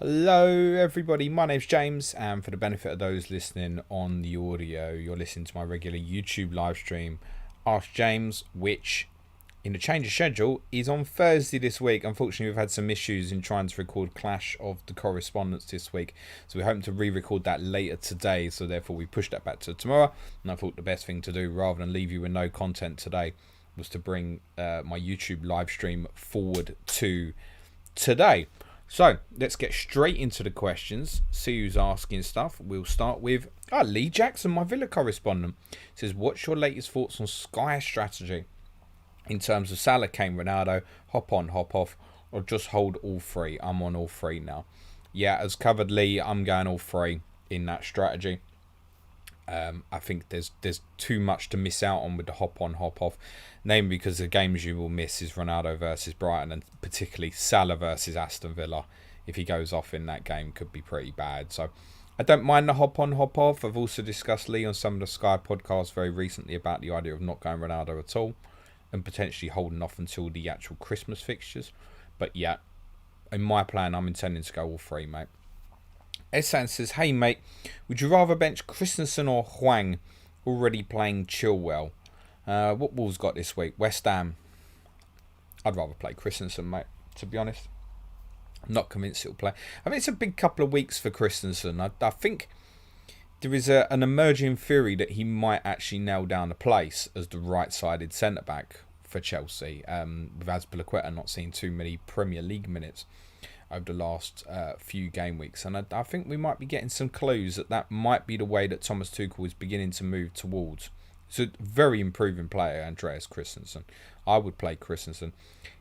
Hello everybody, my name's James, and for the benefit of those listening on the audio, you're listening to my regular YouTube live stream, Ask James, which in a change of schedule is on Thursday this week. Unfortunately, we've had some issues in trying to record Clash of the Correspondence this week, so we're hoping to re-record that later today, so therefore we pushed that back to tomorrow. And I thought the best thing to do, rather than leave you with no content today, was to bring my YouTube live stream forward to today. So let's get straight into the questions, see who's asking stuff. We'll start with Lee Jackson, my Villa correspondent. Says, what's your latest thoughts on Sky's strategy in terms of Salah, Kane, Ronaldo, hop on, hop off, or just hold all three? I'm on all three now. Yeah, as covered, Lee, I'm going all three in that strategy. I think there's too much to miss out on with the hop on, hop off. Namely because the games you will miss is Ronaldo versus Brighton, and particularly Salah versus Aston Villa. If he goes off in that game, could be pretty bad. So I don't mind the hop on, hop off. I've also discussed, Lee, on some of the Sky podcasts very recently about the idea of not going Ronaldo at all and potentially holding off until the actual Christmas fixtures. But yeah, in my plan, I'm intending to go all three, mate. Esan says, hey mate, would you rather bench Christensen or Hwang, already playing Chilwell? What Wolves got this week? West Ham. I'd rather play Christensen, mate, to be honest. I'm not convinced he'll play. I mean, it's a big couple of weeks for Christensen. I think there is an emerging theory that he might actually nail down a place as the right-sided centre-back for Chelsea, with Azpilicueta not seeing too many Premier League minutes over the last few game weeks. And I think we might be getting some clues that might be the way that Thomas Tuchel is beginning to move towards. It's a very improving player, Andreas Christensen. I would play Christensen.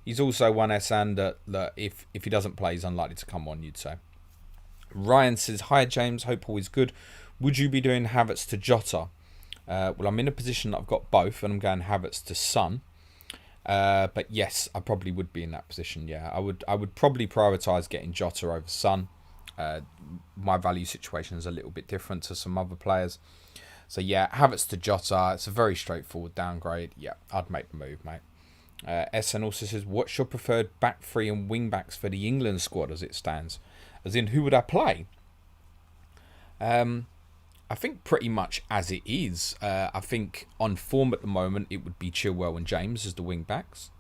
He's also one SN that if he doesn't play, he's unlikely to come on, you'd say. Ryan says, hi James, hope all is good. Would you be doing Havertz to Jota? Well, I'm in a position that I've got both, and I'm going Havertz to Son. But yes, I probably would be in that position. Yeah, I would probably prioritise getting Jota over Son. My value situation is a little bit different to some other players. So yeah, Havertz to Jota. It's a very straightforward downgrade. Yeah, I'd make the move, mate. SN also says, what's your preferred back three and wing backs for the England squad as it stands? As in, who would I play? I think pretty much as it is. I think on form at the moment, it would be Chilwell and James as the wing backs.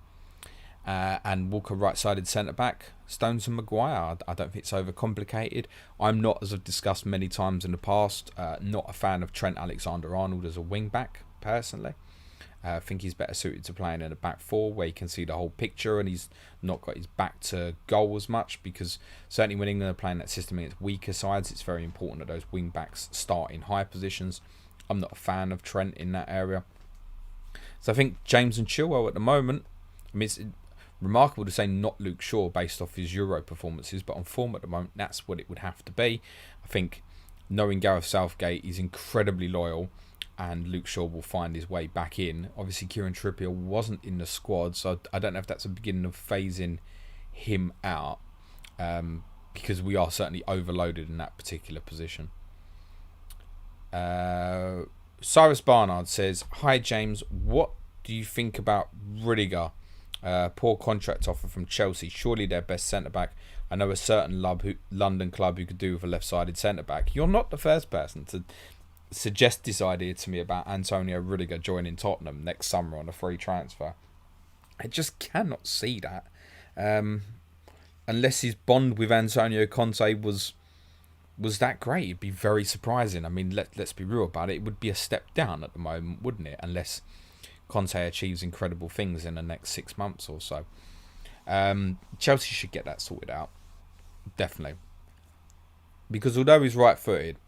And Walker right-sided centre-back, Stones and Maguire. I don't think it's overcomplicated. I'm not, as I've discussed many times in the past, not a fan of Trent Alexander-Arnold as a wing-back, personally. I think he's better suited to playing in a back four where you can see the whole picture, and he's not got his back to goal as much, because certainly when England are playing that system against weaker sides, it's very important that those wing backs start in high positions. I'm not a fan of Trent in that area. So I think James and Chilwell at the moment, I mean, it's remarkable to say not Luke Shaw based off his Euro performances, but on form at the moment, that's what it would have to be. I think knowing Gareth Southgate, he's incredibly loyal, and Luke Shaw will find his way back in. Obviously, Kieran Trippier wasn't in the squad, so I don't know if that's a beginning of phasing him out, because we are certainly overloaded in that particular position. Cyrus Barnard says, hi James, what do you think about Rudiger? Poor contract offer from Chelsea, surely their best centre-back. I know a certain London club who could do with a left-sided centre-back. You're not the first person to suggest this idea to me about Antonio Rudiger joining Tottenham next summer on a free transfer. I just cannot see that. Unless his bond with Antonio Conte was that great, it'd be very surprising. I mean, let's be real about it. It would be a step down at the moment, wouldn't it? Unless Conte achieves incredible things in the next 6 months or so. Chelsea should get that sorted out. Definitely. Because although he's right-footed,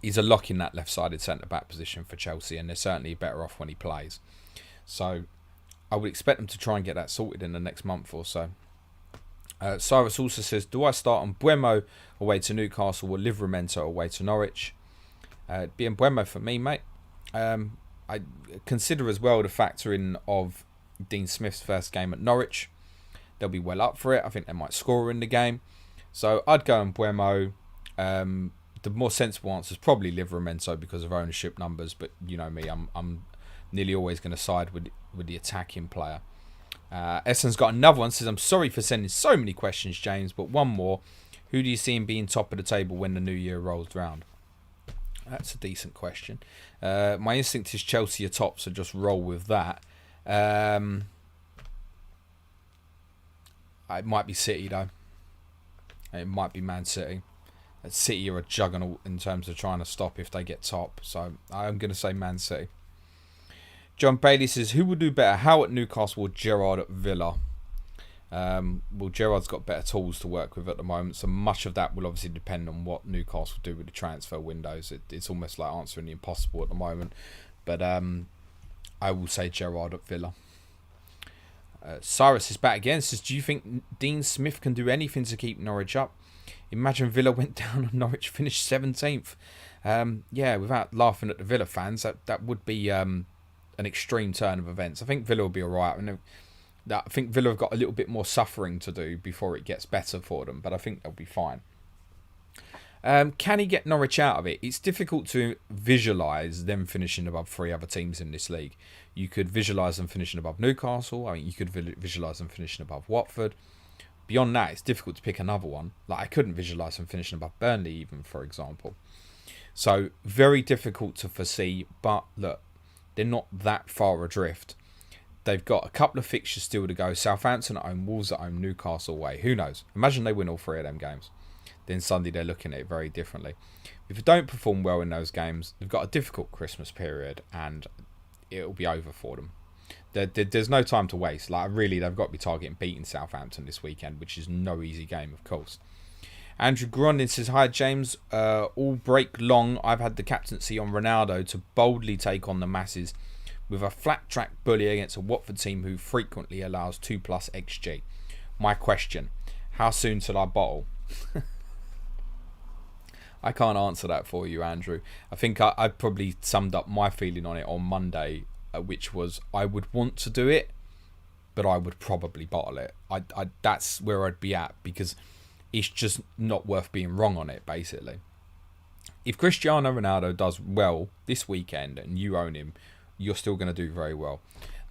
he's a lock in that left-sided centre-back position for Chelsea, and they're certainly better off when he plays. So I would expect them to try and get that sorted in the next month or so. Cyrus also says, do I start on Buemo away to Newcastle or Livramento away to Norwich? Being Buemo for me, mate. I consider as well the factor in of Dean Smith's first game at Norwich. They'll be well up for it. I think they might score in the game. So I'd go on Buemo. The more sensible answer is probably Livramento because of ownership numbers, but you know me, I'm nearly always going to side with the attacking player. Essen's got another one. Says, I'm sorry for sending so many questions, James, but one more. Who do you see him being top of the table when the new year rolls round? That's a decent question. My instinct is Chelsea are top, so just roll with that. It might be City, though. It might be Man City. City are a juggernaut in terms of trying to stop if they get top. So I'm going to say Man City. John Bailey says, who will do better, Howe at Newcastle or Gerrard at Villa? Well, Gerrard's got better tools to work with at the moment, so much of that will obviously depend on what Newcastle do with the transfer windows. It's almost like answering the impossible at the moment. But I will say Gerrard at Villa. Cyrus is back again. Says, do you think Dean Smith can do anything to keep Norwich up? Imagine Villa went down and Norwich finished 17th. Yeah, without laughing at the Villa fans, that would be an extreme turn of events. I think Villa will be alright. I think Villa have got a little bit more suffering to do before it gets better for them, but I think they'll be fine. Can he get Norwich out of it? It's difficult to visualise them finishing above 3 other teams in this league. You could visualise them finishing above Newcastle. I mean, you could visualise them finishing above Watford. Beyond that, it's difficult to pick another one. Like, I couldn't visualise them finishing above Burnley even, for example. So, very difficult to foresee, but look, they're not that far adrift. They've got a couple of fixtures still to go. Southampton at home, Wolves at home, Newcastle away. Who knows? Imagine they win all 3 of them games. Then Sunday they're looking at it very differently. If they don't perform well in those games, they've got a difficult Christmas period and it'll be over for them. There's no time to waste. Like, really, they've got to be targeting beating Southampton this weekend, which is no easy game, of course. Andrew Grondin says, hi James, all break long. I've had the captaincy on Ronaldo to boldly take on the masses with a flat track bully against a Watford team who frequently allows 2+ XG. My question, how soon till I bottle? I can't answer that for you, Andrew. I think I probably summed up my feeling on it on Monday, which was I would want to do it, but I would probably bottle it. That's where I'd be at, because it's just not worth being wrong on it, basically. If Cristiano Ronaldo does well this weekend and you own him, you're still going to do very well.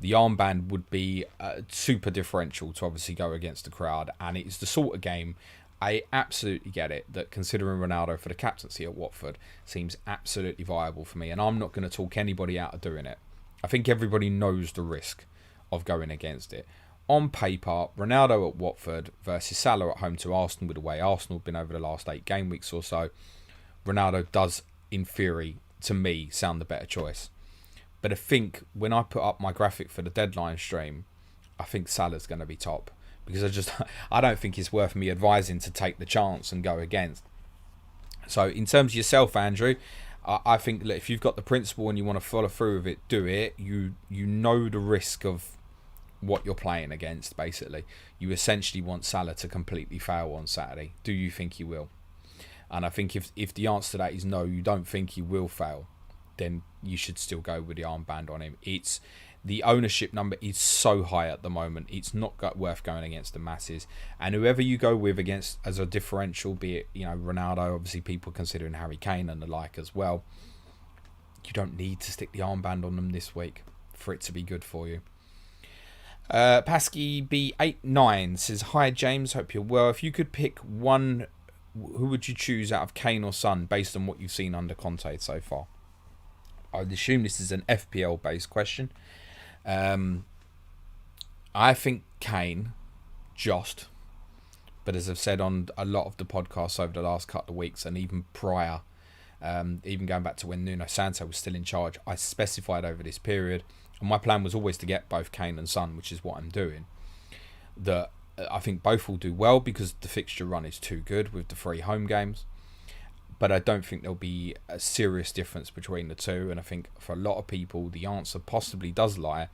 The armband would be super differential to obviously go against the crowd, and it's the sort of game, I absolutely get it, that considering Ronaldo for the captaincy at Watford seems absolutely viable for me, and I'm not going to talk anybody out of doing it. I think everybody knows the risk of going against it. On paper, Ronaldo at Watford versus Salah at home to Arsenal with the way Arsenal have been over the last 8 game weeks or so, Ronaldo does, in theory, to me, sound the better choice. But I think when I put up my graphic for the deadline stream, I think Salah's going to be top. Because I don't think it's worth me advising to take the chance and go against. So in terms of yourself, Andrew, I think if you've got the principle and you want to follow through with it, do it. You know the risk of what you're playing against, basically. You essentially want Salah to completely fail on Saturday. Do you think he will? And I think if the answer to that is no, you don't think he will fail, then you should still go with the armband on him. The ownership number is so high at the moment, it's not worth going against the masses. And whoever you go with against as a differential, be it Ronaldo, obviously people considering Harry Kane and the like as well, you don't need to stick the armband on them this week for it to be good for you. Pasky B89 says, hi James, hope you're well. If you could pick one, who would you choose out of Kane or Son based on what you've seen under Conte so far? I'd assume this is an FPL based question. I think Kane, but as I've said on a lot of the podcasts over the last couple of weeks and even prior, even going back to when Nuno Santo was still in charge, I specified over this period, and my plan was always to get both Kane and Son, which is what I'm doing, that I think both will do well because the fixture run is too good with the 3 home games. But I don't think there'll be a serious difference between the two. And I think for a lot of people, the answer possibly does lie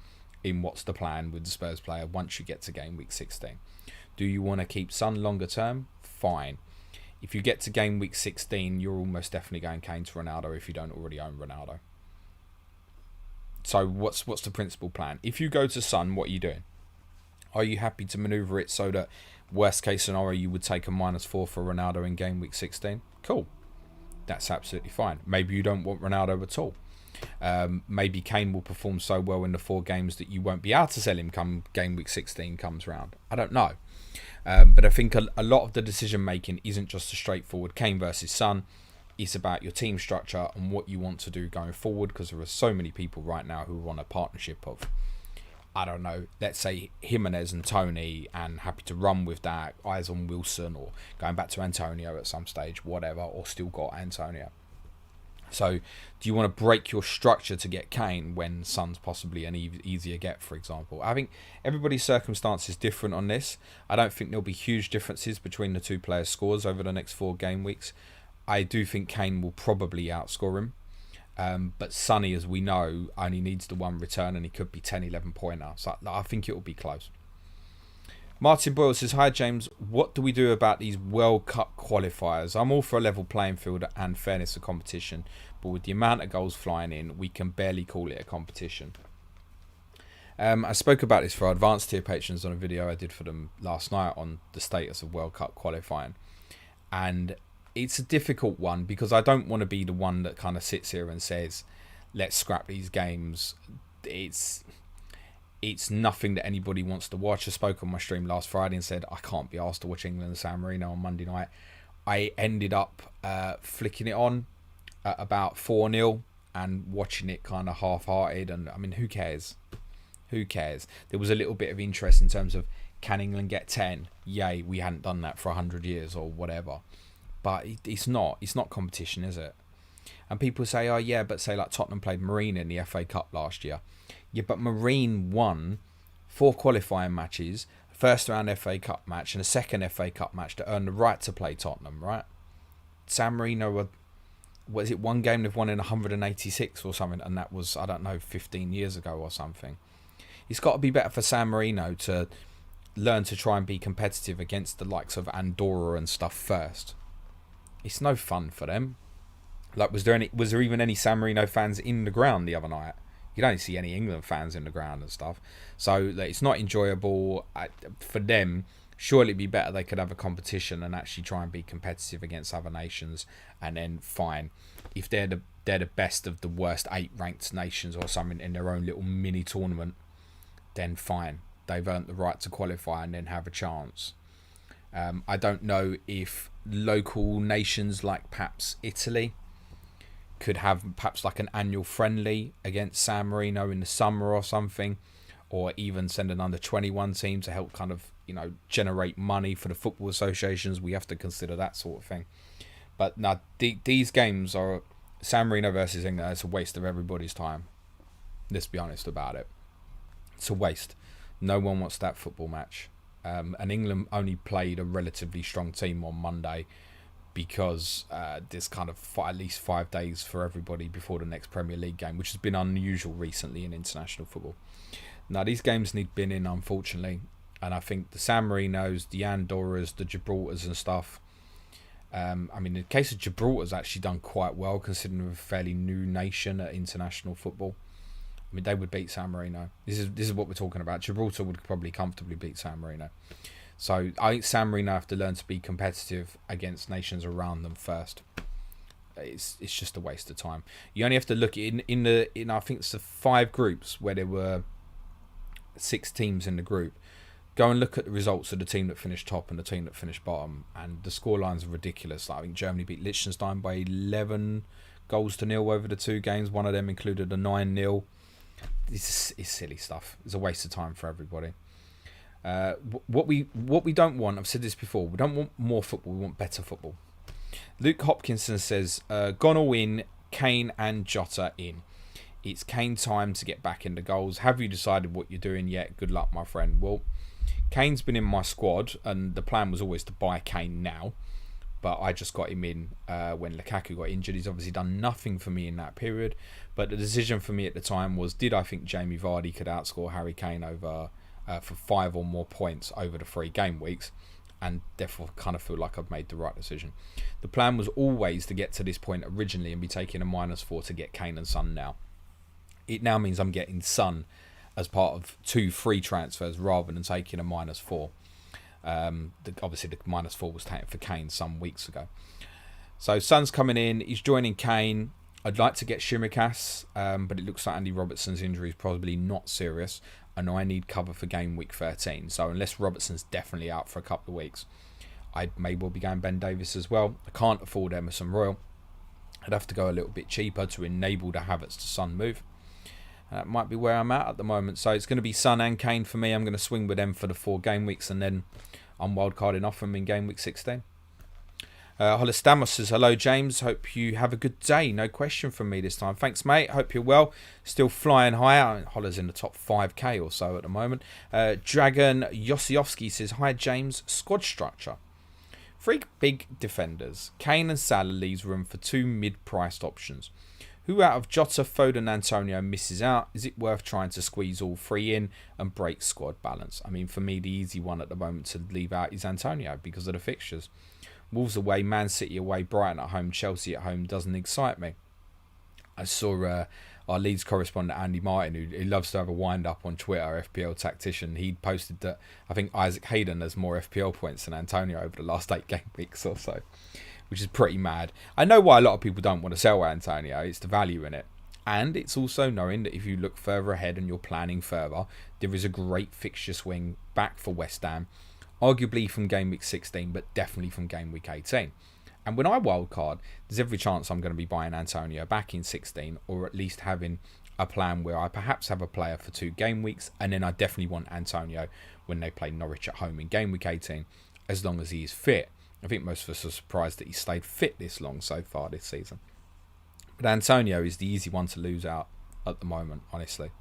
in what's the plan with the Spurs player once you get to game week 16. Do you want to keep Son longer term? Fine. If you get to game week 16, you're almost definitely going Kane to Ronaldo if you don't already own Ronaldo. So what's the principal plan? If you go to Son, what are you doing? Are you happy to manoeuvre it so that worst case scenario you would take a -4 for Ronaldo in game week 16? Cool. That's absolutely fine. Maybe you don't want Ronaldo at all. Maybe Kane will perform so well in the 4 games that you won't be able to sell him come game week 16 comes round. I don't know. But I think a lot of the decision making isn't just a straightforward Kane versus Son. It's about your team structure and what you want to do going forward, because there are so many people right now who want a partnership of, I don't know, let's say Jimenez and Tony, and happy to run with that, eyes on Wilson, or going back to Antonio at some stage, whatever, or still got Antonio. So do you want to break your structure to get Kane when Son's possibly an easier get, for example? I think everybody's circumstance is different on this. I don't think there'll be huge differences between the two players' scores over the next 4 game weeks. I do think Kane will probably outscore him. But Sonny, as we know, only needs the one return, and he could be 10, 11 pointer. So I think it will be close. Martin Boyle says, hi James, what do we do about these World Cup qualifiers? I'm all for a level playing field and fairness of competition, but with the amount of goals flying in, we can barely call it a competition. I spoke about this for our advanced tier patrons on a video I did for them last night on the status of World Cup qualifying. And it's a difficult one, because I don't want to be the one that kind of sits here and says, let's scrap these games. It's nothing that anybody wants to watch. I spoke on my stream last Friday and said I can't be asked to watch England and San Marino on Monday night. I ended up flicking it on at about 4-0 and watching it kind of half-hearted. And I mean, who cares? Who cares? There was a little bit of interest in terms of, can England get 10? Yay, we hadn't done that for 100 years or whatever. But it's not competition, is it? And people say, oh yeah, but say like Tottenham played Marine in the FA Cup last year. Yeah, but Marine won 4 qualifying matches, a first round FA Cup match and a second FA Cup match to earn the right to play Tottenham, right? San Marino, was it one game they've won in 186 or something, and that was, I don't know, 15 years ago or something. It's got to be better for San Marino to learn to try and be competitive against the likes of Andorra and stuff first. It's no fun for them. Like, was there even any San Marino fans in the ground the other night? You don't see any England fans in the ground and stuff. So like, it's not enjoyable for them. Surely it'd be better they could have a competition and actually try and be competitive against other nations. And then fine, if they're the best of the worst 8 ranked nations or something in their own little mini tournament, then fine, they've earned the right to qualify and then have a chance. I don't know if local nations like perhaps Italy could have perhaps like an annual friendly against San Marino in the summer or something, or even send an under 21 team to help kind of, you know, generate money for the football associations. We have to consider that sort of thing. But now these games are San Marino versus England. It's a waste of everybody's time. Let's be honest about it. It's a waste. No one wants that football match. And England only played a relatively strong team on Monday, because there's kind of at least 5 days for everybody before the next Premier League game, which has been unusual recently in international football. Now, these games need bin in, unfortunately, and I think the San Marinos, the Andorras, the Gibraltars and stuff, I mean, in the case of Gibraltar's actually done quite well, considering they're a fairly new nation at international football. I mean, they would beat San Marino. This is what we're talking about. Gibraltar would probably comfortably beat San Marino. So I think San Marino have to learn to be competitive against nations around them first. It's just a waste of time. You only have to look in I think it's the 5 groups where there were 6 teams in the group. Go and look at the results of the team that finished top and the team that finished bottom, and the scorelines are ridiculous. Like, I think Germany beat Liechtenstein by 11 goals to 0 over the 2 games. One of them included a 9-0. It's silly stuff. It's a waste of time for everybody. What we don't want, I've said this before, we don't want more football, we want better football. Luke Hopkinson says, gone all in, Kane and Jota in. It's Kane time to get back into goals. Have you decided what you're doing yet? Good luck, my friend. Well, Kane's been in my squad, and the plan was always to buy Kane now, but I just got him in when Lukaku got injured. He's obviously done nothing for me in that period, but the decision for me at the time was, did I think Jamie Vardy could outscore Harry Kane over for 5 or more points over the 3 game weeks, and therefore kind of feel like I've made the right decision. The plan was always to get to this point originally and be taking a -4 to get Kane and Son now. It now means I'm getting Son as part of 2 free transfers rather than taking a -4. Obviously the -4 was taken for Kane some weeks ago. So Son's coming in, he's joining Kane. I'd like to get Shimikas, but it looks like Andy Robertson's injury is probably not serious. and I need cover for game week 13. So unless Robertson's definitely out for a couple of weeks, I may well be going Ben Davies as well. I can't afford Emerson Royal. I'd have to go a little bit cheaper to enable the Havertz to Son move. That might be where I'm at the moment. So it's going to be Son and Kane for me. I'm going to swing with them for the 4 game weeks, and then I'm wildcarding off them in game week 16. Holistamos says, hello James, hope you have a good day. No question from me this time. Thanks mate, hope you're well. Still flying higher. Holler's in the top 5k or so at the moment. Dragon Yosiowski says, hi James, squad structure. 3 big defenders. Kane and Salah leaves room for 2 mid-priced options. Who out of Jota, Foden and Antonio misses out? Is it worth trying to squeeze all 3 in and break squad balance? I mean, for me, the easy one at the moment to leave out is Antonio because of the fixtures. Wolves away, Man City away, Brighton at home, Chelsea at home doesn't excite me. I saw our Leeds correspondent Andy Martin, who loves to have a wind-up on Twitter, FPL tactician. He posted that I think Isaac Hayden has more FPL points than Antonio over the last 8 game weeks or so, which is pretty mad. I know why a lot of people don't want to sell Antonio. It's the value in it. And it's also knowing that if you look further ahead and you're planning further, there is a great fixture swing back for West Ham. Arguably from game week 16, but definitely from game week 18. And when I wildcard, there's every chance I'm going to be buying Antonio back in 16, or at least having a plan where I perhaps have a player for 2 game weeks, and then I definitely want Antonio when they play Norwich at home in game week 18, as long as he is fit. I think most of us are surprised that he stayed fit this long so far this season. But Antonio is the easy one to lose out at the moment, honestly.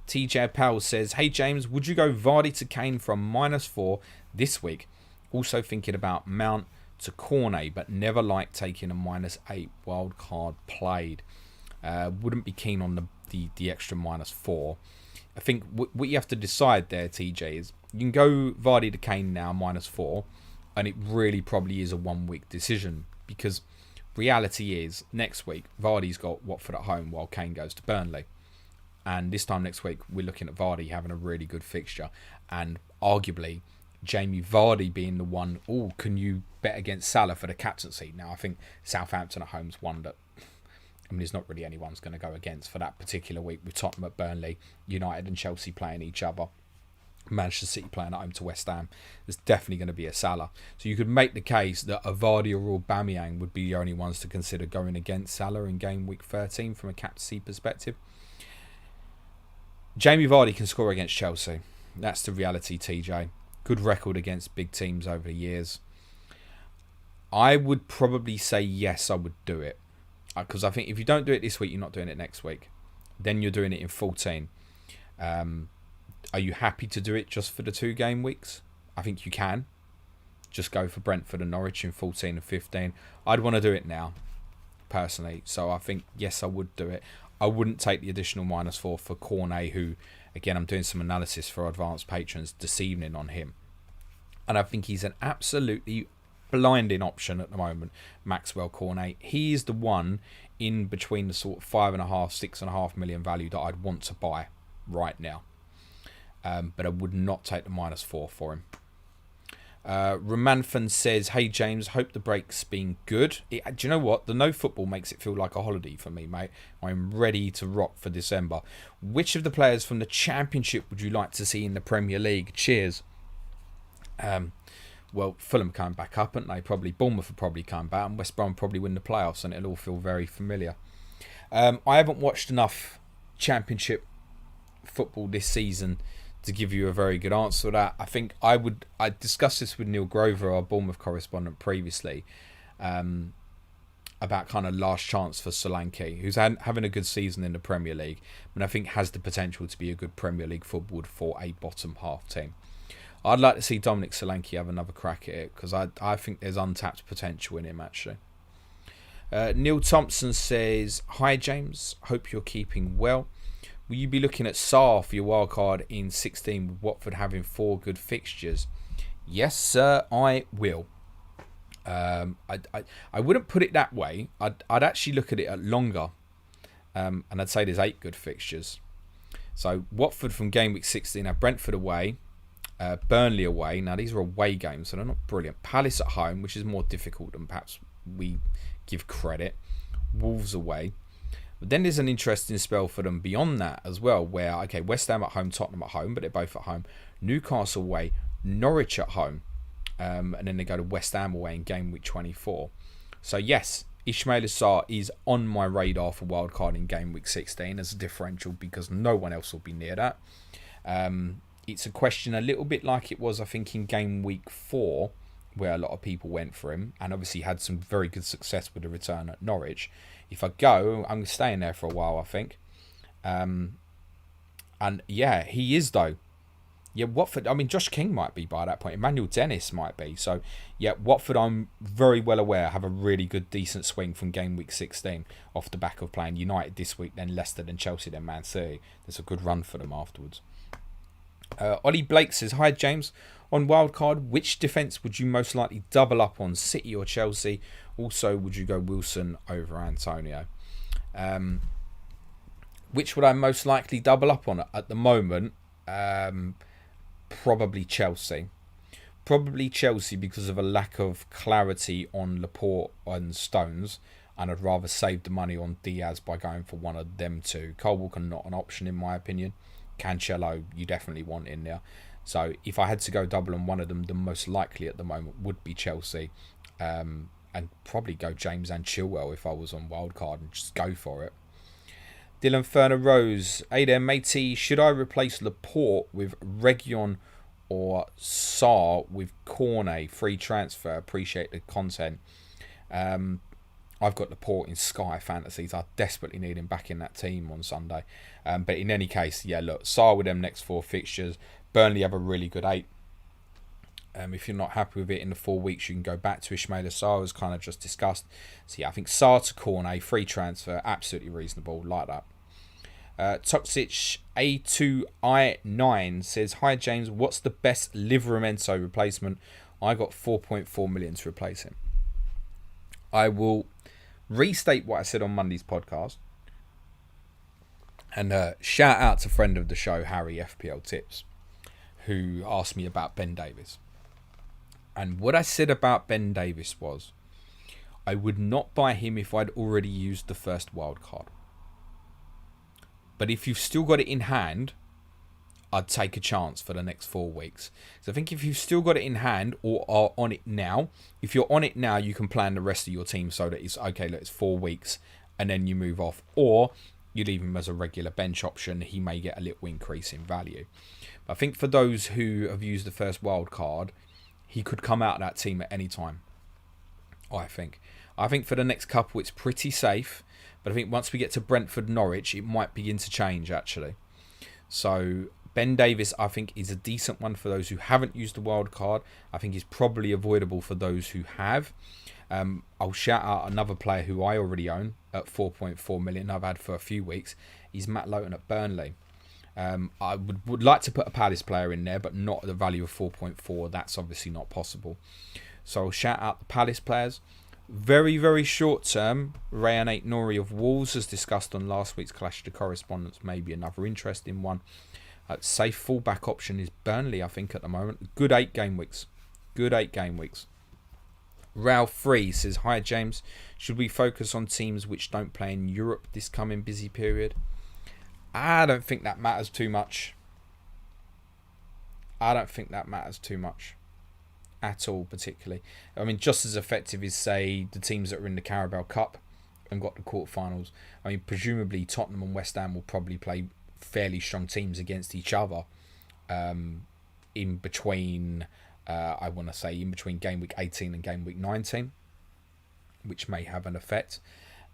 TJ Powell says, hey James, would you go Vardy to Kane from -4 this week? Also thinking about Mount to Cornet, but never like taking a -8 wild card played. Wouldn't be keen on the extra -4. I think what you have to decide there, TJ, is you can go Vardy to Kane now -4, and it really probably is a 1 week decision, because reality is next week Vardy's got Watford at home while Kane goes to Burnley. And this time next week, we're looking at Vardy having a really good fixture. And arguably, Jamie Vardy being the one, can you bet against Salah for the captaincy? Now, I think Southampton at home's one that, there's not really anyone's going to go against for that particular week, with Tottenham at Burnley, United and Chelsea playing each other, Manchester City playing at home to West Ham. There's definitely going to be a Salah. So you could make the case that a Vardy or Aubameyang would be the only ones to consider going against Salah in game week 13 from a captaincy perspective. Jamie Vardy can score against Chelsea. That's the reality, TJ. Good record against big teams over the years. I would probably say yes, I would do it. Because I think if you don't do it this week, you're not doing it next week. Then you're doing it in 14. Are you happy to do it just for the 2 game weeks? I think you can. Just go for Brentford and Norwich in 14 and 15. I'd want to do it now, personally. So I think, yes, I would do it. I wouldn't take the additional -4 for Cornet, who, again, I'm doing some analysis for advanced patrons this evening on him. And I think he's an absolutely blinding option at the moment, Maxwell Cornet. He is the one in between the sort of 5.5, 6.5 million value that I'd want to buy right now. But I would not take the -4 for him. Romanfan says, hey James, hope the break's been good. Do you know what? The no football makes it feel like a holiday for me, mate. I'm ready to rock for December. Which of the players from the Championship would you like to see in the Premier League? Cheers. Well, Fulham coming back up, aren't they? Probably Bournemouth will probably come back, and West Brom probably win the playoffs, and it'll all feel very familiar. I haven't watched enough Championship football this season to give you a very good answer to that. I think I discussed this with Neil Grover, our Bournemouth correspondent, previously, about kind of last chance for Solanke, who's having a good season in the Premier League, and I think has the potential to be a good Premier League footballer for a bottom half team. I'd like to see Dominic Solanke have another crack at it, because I think there's untapped potential in him, actually. Neil Thompson says, hi James, hope you're keeping well. Will you be looking at Salah for your wildcard in 16 with Watford having 4 good fixtures? Yes, sir, I will. I wouldn't put it that way. I'd actually look at it at longer. And I'd say there's 8 good fixtures. So Watford from game week 16 have Brentford away, Burnley away. Now these are away games, so they're not brilliant. Palace at home, which is more difficult than perhaps we give credit. Wolves away. But then there's an interesting spell for them beyond that as well, where, okay, West Ham at home, Tottenham at home, but they're both at home. Newcastle away, Norwich at home, and then they go to West Ham away in game week 24. So yes, Ismaila Sarr is on my radar for wildcard in game week 16 as a differential because no one else will be near that. It's a question a little bit like it was, I think, in game week 4, where a lot of people went for him and obviously had some very good success with the return at Norwich. If I go, I'm staying there for a while, I think. And yeah, he is though. Yeah, Watford, I mean, Josh King might be by that point. Emmanuel Dennis might be. So, yeah, Watford, I'm very well aware, have a really good, decent swing from game week 16 off the back of playing United this week, then Leicester, then Chelsea, then Man City. There's a good run for them afterwards. Ollie Blake says, hi, James. On wildcard, which defence would you most likely double up on, City or Chelsea? Also, would you go Wilson over Antonio? Which would I most likely double up on at the moment? Probably Chelsea. Probably Chelsea because of a lack of clarity on Laporte and Stones, and I'd rather save the money on Diaz by going for one of them two. Cole Walker not an option in my opinion. Cancelo you definitely want in there. So if I had to go double on one of them, the most likely at the moment would be Chelsea, and probably go James and Chilwell if I was on wildcard and just go for it. Dylan Ferner Rose, hey there matey, should I replace Laporte with Region or Sarr with Cornet? Free transfer, appreciate the content. I've got Laporte in Sky Fantasies. I desperately need him back in that team on Sunday. But in any case, yeah, look, Sarr with them next 4 fixtures. Burnley have a really good 8. If you're not happy with it in the 4 weeks, you can go back to Ismaila Sarr, as kind of just discussed. So yeah, I think Sarr to Cornet, free transfer, absolutely reasonable, like that. Toxic A2I9 says, hi James, what's the best Livramento replacement? I got 4.4 million to replace him. I will restate what I said on Monday's podcast and shout out to friend of the show, Harry FPL Tips, who asked me about Ben Davies. And what I said about Ben Davies was, I would not buy him if I'd already used the first wild card. But if you've still got it in hand, I'd take a chance for the next 4 weeks. So I think if you've still got it in hand or are on it now, if you're on it now, you can plan the rest of your team so that it's, okay, look, it's 4 weeks and then you move off. Or you leave him as a regular bench option. He may get a little increase in value. But I think for those who have used the first wild card, he could come out of that team at any time, I think. I think for the next couple, it's pretty safe. But I think once we get to Brentford, Norwich, it might begin to change, actually. So Ben Davies, I think, is a decent one for those who haven't used the wild card. I think he's probably avoidable for those who have. I'll shout out another player who I already own at 4.4 million. I've had for a few weeks. He's Matt Lowton at Burnley. I would like to put a Palace player in there, but not at the value of 4.4. That's obviously not possible. So I'll shout out the Palace players. Very, very short term, Rayan Aït-Nouri of Wolves, as discussed on last week's Clash of the Correspondents, maybe another interesting one. Safe fullback option is Burnley, I think, at the moment. Good 8 game weeks. Good 8 game weeks. Ralph Free says, hi James, should we focus on teams which don't play in Europe this coming busy period? I don't think that matters too much. At all, particularly. I mean, just as effective as, say, the teams that are in the Carabao Cup and got the quarterfinals. I mean, presumably Tottenham and West Ham will probably play fairly strong teams against each other in between, I want to say, in between game week 18 and game week 19, which may have an effect.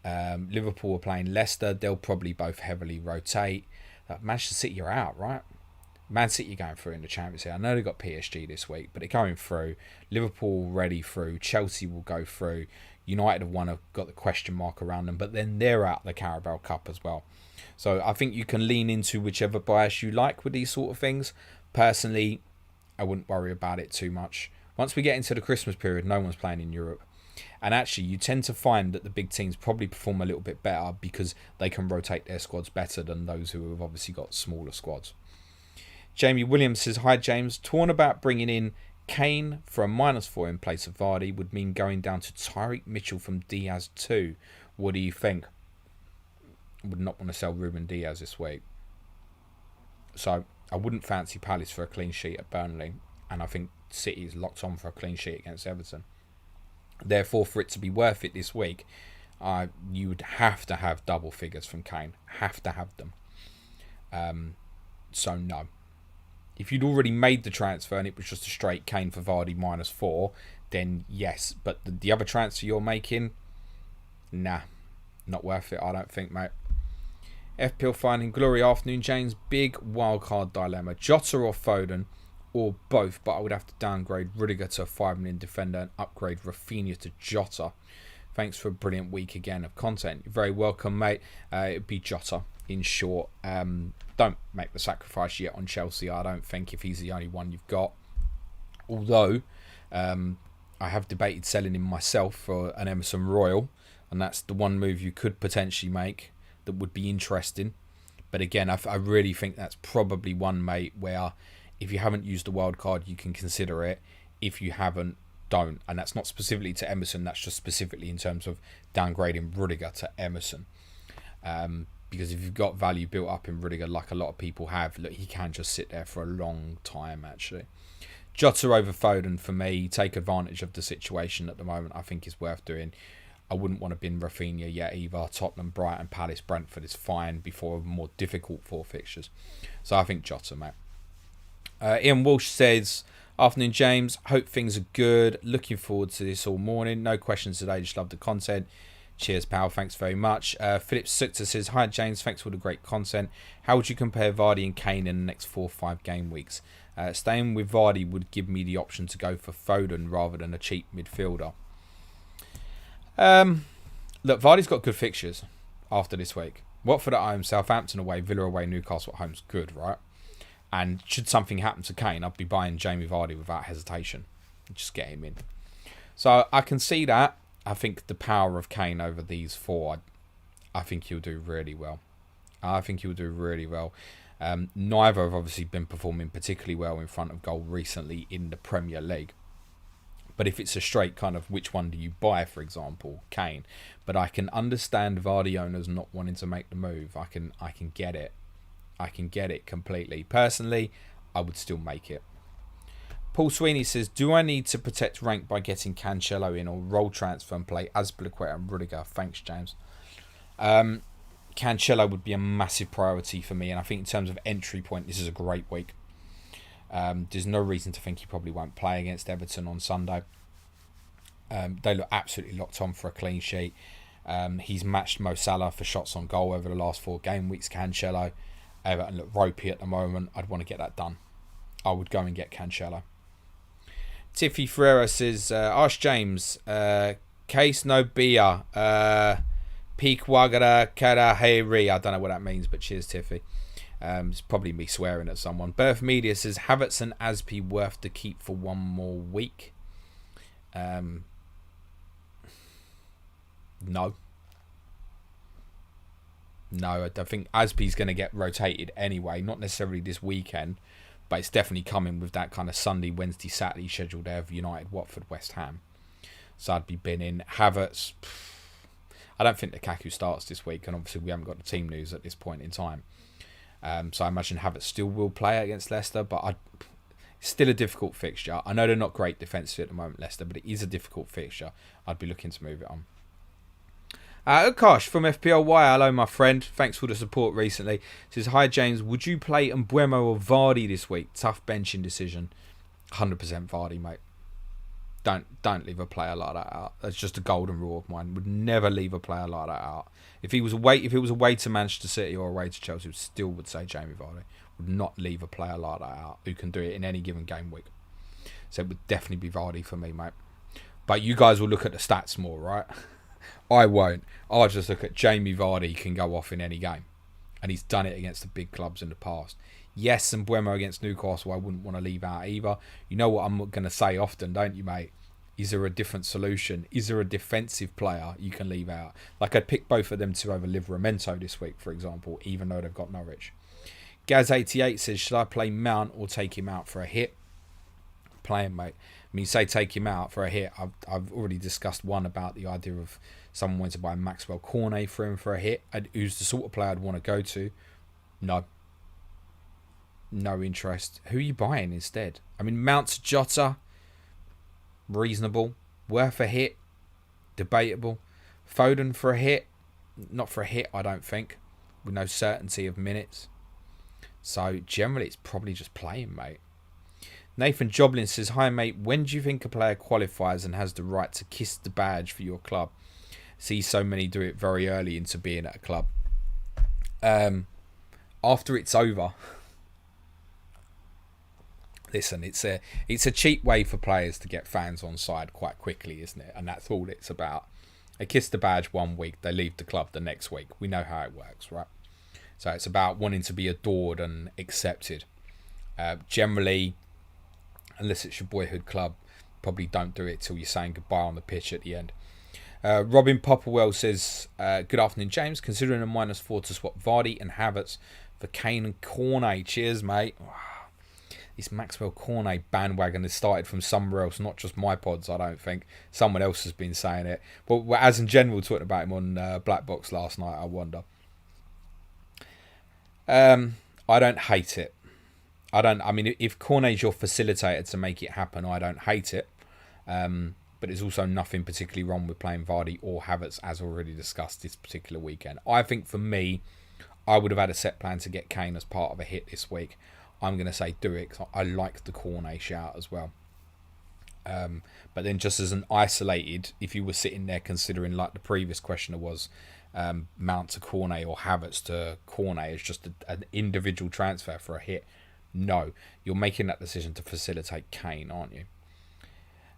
Liverpool are playing Leicester. They'll probably both heavily rotate. Manchester City are out, right? Man City are going through in the Champions League. I know they've got PSG this week, but they're going through. Liverpool already through. Chelsea will go through. United have got the question mark around them, but then they're out the Carabao Cup as well. So I think you can lean into whichever bias you like with these sort of things. Personally, I wouldn't worry about it too much. Once we get into the Christmas period, no one's playing in Europe. And actually, you tend to find that the big teams probably perform a little bit better because they can rotate their squads better than those who have obviously got smaller squads. Jamie Williams says, hi James, torn about bringing in Kane for a -4 in place of Vardy would mean going down to Tyreek Mitchell from Diaz 2. What do you think? would not want to sell Ruben Diaz this week. So I wouldn't fancy Palace for a clean sheet at Burnley, and I think City is locked on for a clean sheet against Everton. Therefore, for it to be worth it this week, you would have to have double figures from Kane. Have to have them. So no. If you'd already made the transfer and it was just a straight Kane for Vardy -4, then yes. But the other transfer you're making, nah, not worth it, I don't think, mate. FPL finding glory afternoon, James. Big wildcard dilemma. Jota or Foden, or both, but I would have to downgrade Rudiger to a 5 million defender and upgrade Rafinha to Jota. Thanks for a brilliant week again of content. You're very welcome, mate. It'd be Jota, in short. Don't make the sacrifice yet on Chelsea, I don't think, if he's the only one you've got. Although, I have debated selling him myself for an Emerson Royal, and that's the one move you could potentially make that would be interesting. But again, I really think that's probably one, mate, where if you haven't used the wild card, you can consider it. If you haven't, don't. And that's not specifically to Emerson, that's just specifically in terms of downgrading Rudiger to Emerson. Because if you've got value built up in Rudiger, like a lot of people have, look, he can just sit there for a long time, actually. Jota over Foden for me. Take advantage of the situation at the moment. I think is worth doing. I wouldn't want to bin Rafinha yet either. Tottenham, Brighton, Palace, Brentford is fine before more difficult 4 fixtures. So I think Jota, mate. Ian Walsh says, afternoon, James. Hope things are good. Looking forward to this all morning. No questions today. Just love the content. Cheers, pal. Thanks very much. Philip Sukta says, hi, James. Thanks for the great content. How would you compare Vardy and Kane in the next 4 or 5 game weeks? Staying with Vardy would give me the option to go for Foden rather than a cheap midfielder. Look, Vardy's got good fixtures after this week. Watford at home, Southampton away, Villa away, Newcastle at home's good, right? And should something happen to Kane, I'd be buying Jamie Vardy without hesitation. Just get him in. So I can see that. I think the power of Kane over these 4, I think he'll do really well. Neither have obviously been performing particularly well in front of goal recently in the Premier League. But if it's a straight kind of which one do you buy, for example, Kane. But I can understand Vardy owners not wanting to make the move. I can get it. I can get it completely. Personally, I would still make it. Paul Sweeney says, do I need to protect rank by getting Cancelo in or roll transfer and play Azpilicueta and Rudiger? Thanks, James. Cancelo would be a massive priority for me, and I think in terms of entry point, this is a great week. There's no reason to think he probably won't play against Everton on Sunday. They look absolutely locked on for a clean sheet. He's matched Mo Salah for shots on goal over the last 4 game weeks, Cancelo. Everton look ropey at the moment. I'd want to get that done. I would go and get Cancelo. Tiffy Ferreira says, ask James, case no beer, peak wagara karaheri. I don't know what that means, but cheers, Tiffy. It's probably me swearing at someone. Birth Media says, Havertz and Aspi worth to keep for 1 more week? No. No, I don't think Aspi's going to get rotated anyway. Not necessarily this weekend, but it's definitely coming with that kind of Sunday, Wednesday, Saturday schedule there of United, Watford, West Ham. So I'd be binning Havertz. I don't think Lukaku starts this week, and obviously we haven't got the team news at this point in time. So I imagine Havertz still will play against Leicester, but it's still a difficult fixture. I know they're not great defensively at the moment, Leicester, but it is a difficult fixture. I'd be looking to move it on. Ukash from FPLY, hello my friend. Thanks for the support recently. Says, hi James, would you play Mbeumo or Vardy this week? Tough benching decision. 100% Vardy, mate. Don't leave a player like that out. That's just a golden rule of mine. Would never leave a player like that out. If it was away to Manchester City or away to Chelsea, still would say Jamie Vardy. Would not leave a player like that out who can do it in any given game week. So it would definitely be Vardy for me, mate. But you guys will look at the stats more, right? I won't. I'll just look at Jamie Vardy can go off in any game. And he's done it against the big clubs in the past. Yes, and Mbeumo against Newcastle, I wouldn't want to leave out either. You know what I'm going to say often, don't you, mate? Is there a different solution? Is there a defensive player you can leave out? Like I'd pick both of them to over Livramento this week, for example, even though they've got Norwich. Gaz88 says, should I play Mount or take him out for a hit? Play him, mate. mean, say take him out for a hit. I've already discussed one about the idea of someone went to buy Maxwell Cornet for him for a hit. Who's the sort of player I'd want to go to? No interest. Who are you buying instead? I mean, Mount to Jota, reasonable. Worth a hit, debatable. Foden for a hit, not for a hit, I don't think, with no certainty of minutes. So generally, it's probably just playing, mate. Nathan Joblin says, "Hi, mate. When do you think a player qualifies and has the right to kiss the badge for your club? See so many do it very early into being at a club. After it's over." Listen, it's a cheap way for players to get fans on side quite quickly, isn't it? And that's all it's about. They kiss the badge 1 week, they leave the club the next week. We know how it works, right? So it's about wanting to be adored and accepted. Generally, unless it's your boyhood club, probably don't do it till you're saying goodbye on the pitch at the end. Robin Popperwell says, "Good afternoon, James. Considering a -4 to swap Vardy and Havertz for Kane and Cornet. Cheers, mate." This Maxwell Cornet bandwagon has started from somewhere else, not just my pods, I don't think. Someone else has been saying it. But as in general, talking about him on Black Box last night, I wonder. I don't hate it. I mean, if Cornet's your facilitator to make it happen, I don't hate it. But there's also nothing particularly wrong with playing Vardy or Havertz, as already discussed this particular weekend. I think for me, I would have had a set plan to get Kane as part of a hit this week. I'm going to say do it because I like the Cornet shout as well. But then just as an isolated, if you were sitting there considering, like the previous questioner was, Mount to Cornet or Havertz to Cornet as just an individual transfer for a hit, no. You're making that decision to facilitate Kane, aren't you?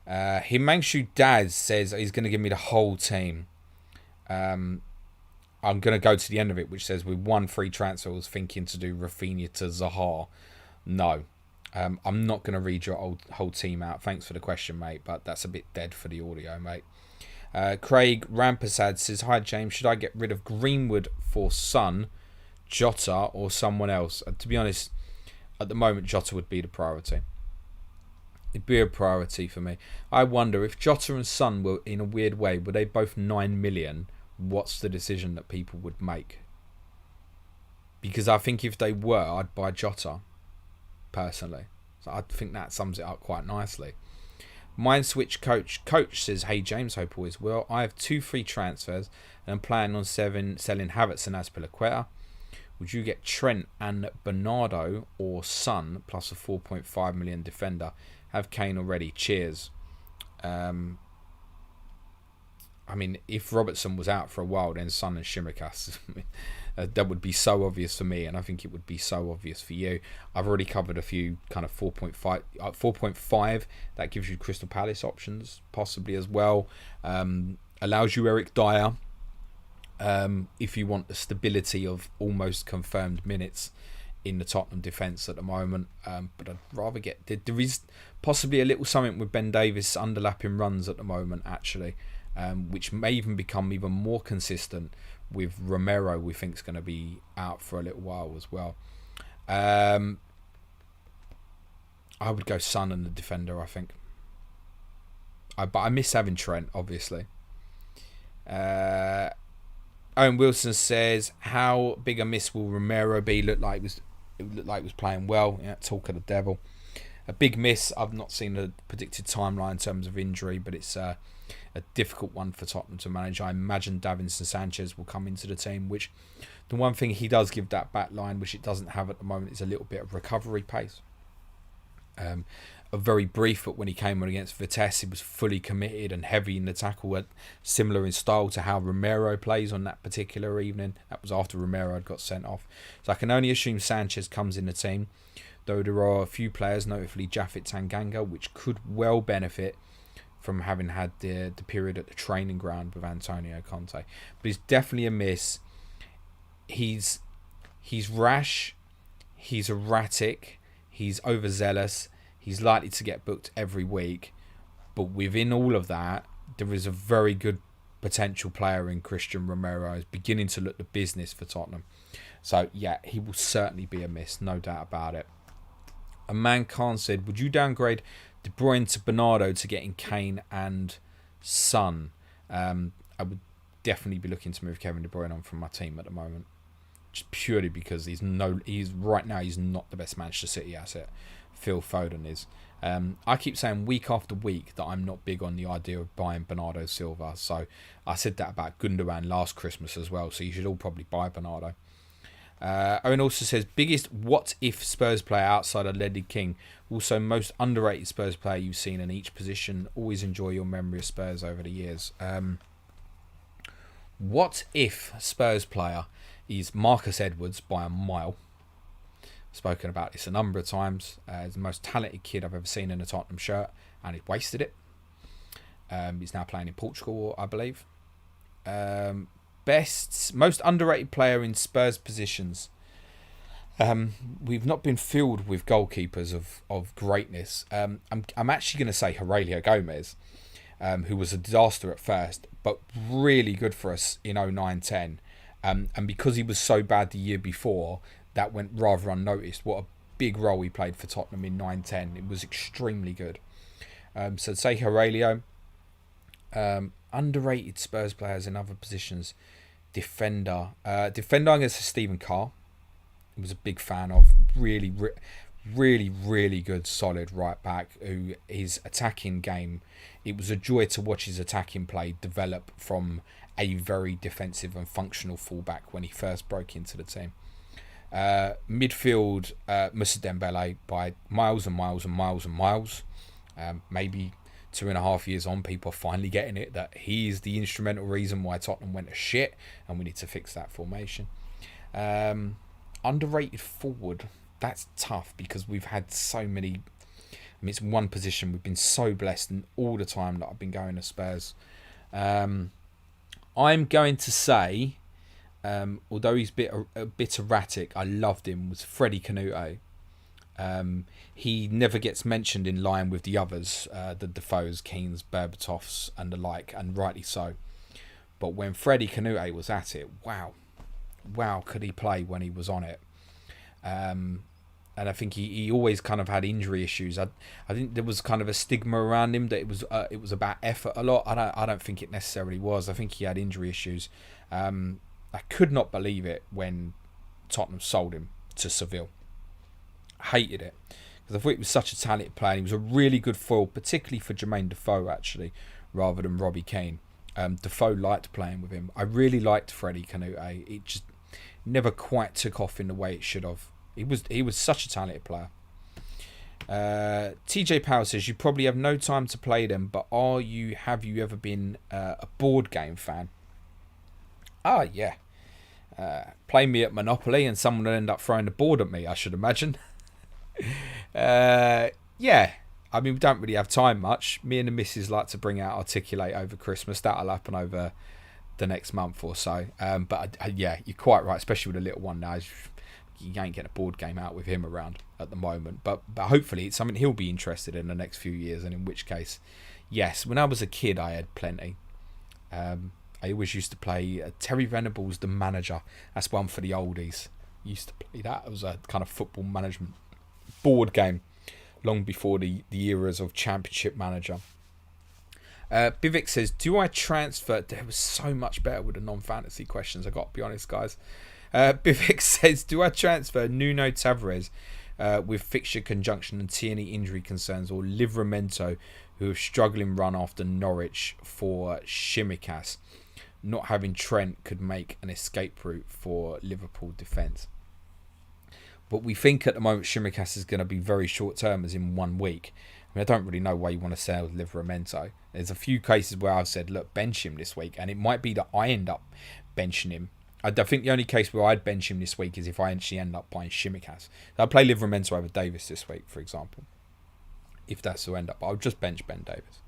Himanshu Daz says he's going to give me the whole team. I'm going to go to the end of it, which says with 1 free transfer, I was thinking to do Rafinha to Zaha. No, I'm not going to read your whole team out. Thanks for the question, mate, but that's a bit dead for the audio, mate. Craig Rampasad says, "Hi, James. Should I get rid of Greenwood for Son, Jota, or someone else?" To be honest, at the moment, Jota would be the priority. It'd be a priority for me. I wonder if Jota and Son were, in a weird way, were they both 9 million? What's the decision that people would make? Because I think if they were, I'd buy Jota, personally. So I think that sums it up quite nicely. Mind Switch Coach says, "Hey James, hope all is well. I have 2 free transfers and I'm planning on selling Havertz and Azpilicueta. Would you get Trent and Bernardo or Son plus a 4.5 million defender? Have Kane already. Cheers." I mean, if Robertson was out for a while, then Son and Shimikas, that would be so obvious for me, and I think it would be so obvious for you. I've already covered a few kind of 4.5. 4.5, that gives you Crystal Palace options, possibly as well. Allows you Eric Dyer, if you want the stability of almost confirmed minutes in the Tottenham defence at the moment. But I'd rather get... There is possibly a little something with Ben Davies underlapping runs at the moment, actually. Which may even become even more consistent with Romero, we think is going to be out for a little while as well. I would go Son and the defender, I think. But I miss having Trent, obviously. Owen Wilson says, "How big a miss will Romero be? It looked like he was playing well. Yeah, talk of the devil. A big miss. I've not seen a predicted timeline in terms of injury, but it's a difficult one for Tottenham to manage. I imagine Davinson Sanchez will come into the team, which the one thing he does give that back line, which it doesn't have at the moment, is a little bit of recovery pace. A very brief, but when he came on against Vitesse, he was fully committed and heavy in the tackle, similar in style to how Romero plays on that particular evening. That was after Romero had got sent off. So I can only assume Sanchez comes in the team, though there are a few players, notably Japhet Tanganga, which could well benefit from having had the period at the training ground with Antonio Conte. But he's definitely a miss. He's rash, he's erratic, he's overzealous, he's likely to get booked every week. But within all of that, there is a very good potential player in Christian Romero. He's beginning to look the business for Tottenham. So yeah, he will certainly be a miss, no doubt about it. A man Khan said, "Would you downgrade De Bruyne to Bernardo to getting Kane and Son. I would definitely be looking to move Kevin De Bruyne on from my team at the moment, just purely because he's right now he's not the best Manchester City asset. Phil Foden is. I keep saying week after week that I'm not big on the idea of buying Bernardo Silva. So I said that about Gundogan last Christmas as well. So you should all probably buy Bernardo. Owen also says, biggest what if Spurs player outside of Ledley King. Also, most underrated Spurs player you've seen in each position. Always enjoy your memory of Spurs over the years. What if Spurs player is Marcus Edwards by a mile. Spoken about this a number of times. He's the most talented kid I've ever seen in a Tottenham shirt, and he's wasted it. He's now playing in Portugal, I believe. Most underrated player in Spurs positions. We've not been filled with goalkeepers of greatness. I'm actually going to say Aurelio Gomez, who was a disaster at first, but really good for us in 09-10. And because he was so bad the year before, that went rather unnoticed. What a big role he played for Tottenham in 9-10. It was extremely good. So I'd say Aurelio. Underrated Spurs players in other positions. Defender, I'm going to say Stephen Carr. I was a big fan of. Really good, solid right back. Who his attacking game, it was a joy to watch his attacking play develop from a very defensive and functional fullback when he first broke into the team. Midfield, Moussa Dembele by miles and miles and miles and miles. Maybe 2.5 years on, people are finally getting it that he is the instrumental reason why Tottenham went to shit, and we need to fix that formation. Underrated forward, that's tough because we've had so many. I mean, it's one position we've been so blessed, and all the time that I've been going to Spurs. I'm going to say, although he's a bit erratic, I loved him, was Freddie Canute. He never gets mentioned in line with the others, the Defoes, Keanes, Berbatovs and the like, and rightly so. But when Freddie Canute was at it, wow, could he play when he was on it. And I think he always kind of had injury issues. I think there was kind of a stigma around him that it was about effort a lot. I don't think it necessarily was. I think he had injury issues. I could not believe it when Tottenham sold him to Seville. Hated it because I thought he was such a talented player. He was a really good foil, particularly for Jermaine Defoe actually, rather than Robbie Keane. Defoe liked playing with him. I really liked Freddie Canute. It just never quite took off in the way it should have. He was such a talented player. TJ Power says you probably have no time to play them, but have you ever been a board game fan? Yeah. Play me at Monopoly and someone will end up throwing the board at me, I should imagine. Yeah. I mean, we don't really have time much. Me and the missus like to bring out Articulate over Christmas. That'll happen over the next month or so. But yeah, you're quite right, especially with a little one now. You ain't getting a board game out with him around at the moment. But hopefully it's something he'll be interested in the next few years, and in which case, yes. When I was a kid, I had plenty. I always used to play Terry Venables, The Manager. That's one for the oldies. Used to play that. It was a kind of football management board game long before the eras of Championship Manager. Bivik says, do I transfer? There was so much better with the non-fantasy questions, I got to be honest, guys. Bivik says, do I transfer Nuno Tavares with fixture conjunction and Tierney injury concerns, or Livramento, who is struggling run after Norwich, for Shimikas? Not having Trent could make an escape route for Liverpool defence. But we think at the moment Shimikas is going to be very short term, as in 1 week. I mean, I don't really know why you want to sell Livramento. There's a few cases where I've said, look, bench him this week, and it might be that I end up benching him. I think the only case where I'd bench him this week is if I actually end up buying Shimikas. I'll play Livramento over Davis this week, for example, if that's to end up. I'll just bench Ben Davis.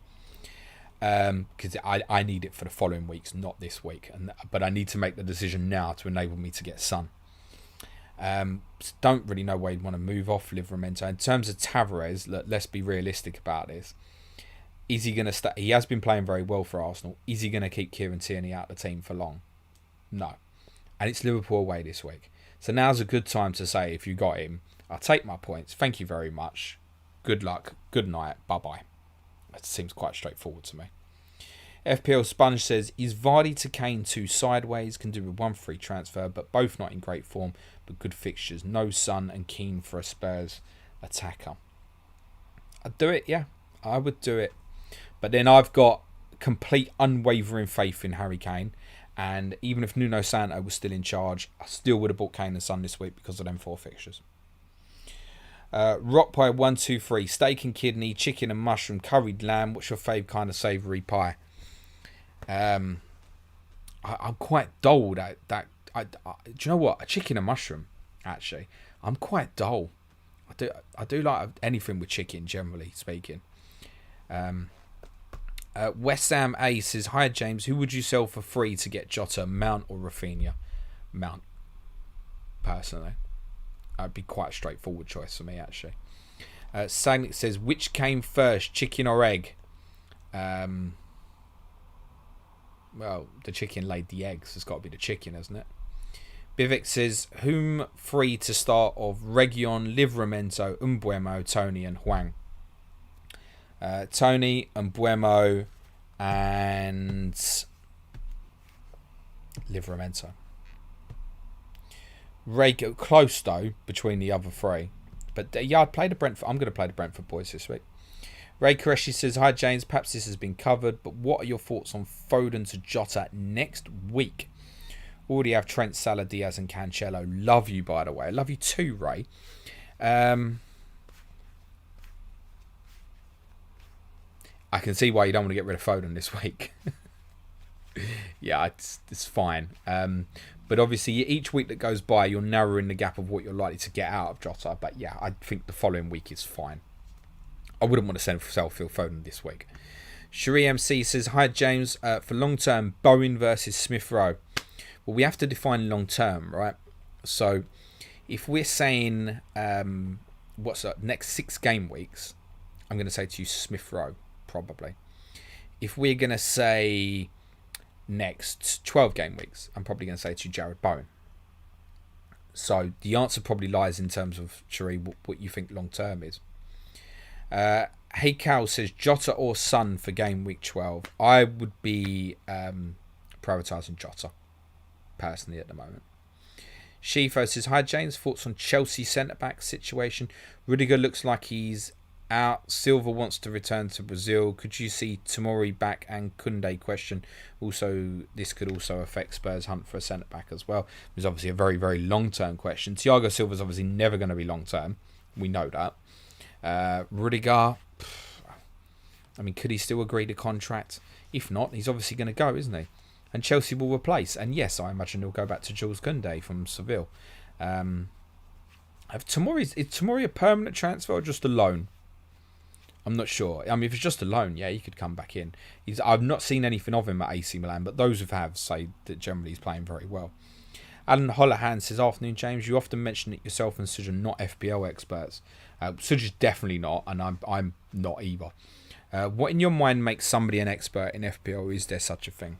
Because I need it for the following weeks, not this week. But I need to make the decision now to enable me to get Son. Don't really know why you'd want to move off Livramento. In terms of Tavares, let's be realistic about this. Is he going to stay? He has been playing very well for Arsenal. Is he going to keep Kieran Tierney out of the team for long? No. And it's Liverpool away this week. So now's a good time to say, if you got him, I'll take my points. Thank you very much. Good luck. Good night. Bye-bye. That seems quite straightforward to me. FPL Sponge says, is Vardy to Kane too sideways? Can do with one free transfer, but both not in great form, but good fixtures. No Son and keen for a Spurs attacker. I'd do it, yeah. I would do it. But then I've got complete unwavering faith in Harry Kane. And even if Nuno Santo was still in charge, I still would have bought Kane and Son this week because of them 4 fixtures. Rock pie 123, steak and kidney, chicken and mushroom, curried lamb. What's your favourite kind of savoury pie? I'm quite dull at that. Do you know what? A chicken and mushroom, actually. I'm quite dull. I do like anything with chicken, generally speaking. West Ham A says, hi James, who would you sell for free to get Jota, Mount or Rafinha? Mount, personally. That'd be quite a straightforward choice for me, actually. Sagnick says, which came first, chicken or egg? Well, the chicken laid the eggs. It's got to be the chicken, hasn't it? Bivik says, whom free to start of Region, Livramento, Umbuemo, Tony and Huang? Tony, Umbuemo and Livramento. Ray close though between the other 3. But yeah, I'd play the Brentford. I'm going to play the Brentford boys this week. Ray Qureshi says, hi James, perhaps this has been covered, but what are your thoughts on Foden to Jota next week? Already have Trent, Salah, Diaz and Cancelo. Love you, by the way. Love you too, Ray. I can see why you don't want to get rid of Foden this week. Yeah, it's fine. But obviously, each week that goes by, you're narrowing the gap of what you're likely to get out of Jota. But yeah, I think the following week is fine. I wouldn't want to sell Phil Foden this week. Cherie MC says, hi James, for long term, Bowen versus Smith Rowe. Well, we have to define long term, right? So if we're saying what's up, next 6 game weeks, I'm going to say to you Smith Rowe, probably. If we're going to say next 12 game weeks, I'm probably going to say to you Jared Bowen. So the answer probably lies in terms of, Cherie, what you think long term is. Hey Cal says Jota or Son for game week 12. I would be prioritising Jota personally at the moment. Shifo says, hi James, thoughts on Chelsea centre back situation? Rudiger looks like he's out. Silva wants to return to Brazil. Could you see Tomori back? And Kunde question. Also, this could also affect Spurs' hunt for a centre back as well. It's obviously a very, very long term question. Thiago Silva's obviously never going to be long term. We know that. Rudiger, I mean, could he still agree to contract? If not, he's obviously going to go, isn't he? And Chelsea will replace. And yes, I imagine he'll go back to Jules Koundé from Seville. Is Tomori a permanent transfer or just a loan? I'm not sure. I mean, if it's just a loan, yeah, he could come back in. I've not seen anything of him at AC Milan, but those who have say that generally he's playing very well. Alan Holohan says, afternoon, James. You often mention it yourself and Suj are not FPL experts. Suj is definitely not, and I'm not either. What in your mind makes somebody an expert in FPL? Is there such a thing?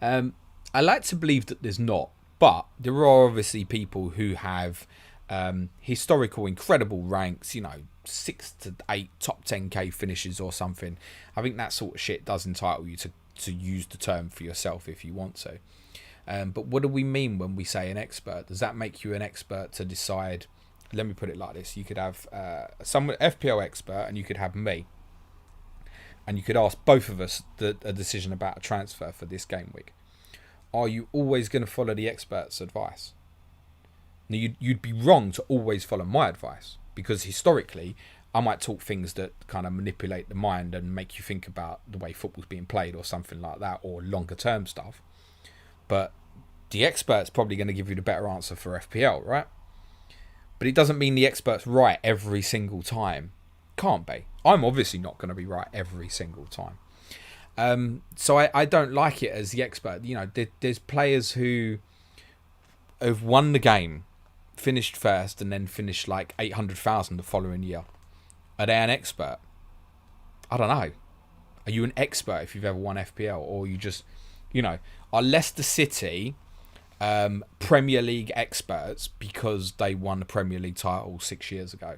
I like to believe that there's not, but there are obviously people who have historical incredible ranks, 6 to 8 top 10k finishes or something. I think that sort of shit does entitle you to use the term for yourself if you want to. But what do we mean when we say an expert? Does that make you an expert to decide? Let me put it like this. You could have someone FPL expert and you could have me. And you could ask both of us a decision about a transfer for this game week. Are you always going to follow the expert's advice? Now, you'd be wrong to always follow my advice, because historically, I might talk things that kind of manipulate the mind and make you think about the way football's being played or something like that, or longer term stuff. But the expert's probably going to give you the better answer for FPL, right? But it doesn't mean the expert's right every single time. Can't be. I'm obviously not going to be right every single time. So I don't like it as the expert. There's players who have won the game, finished first, and then finished like 800,000 the following year. Are they an expert? I don't know. Are you an expert if you've ever won FPL? Or you just, are Leicester City Premier League experts because they won the Premier League title 6 years ago?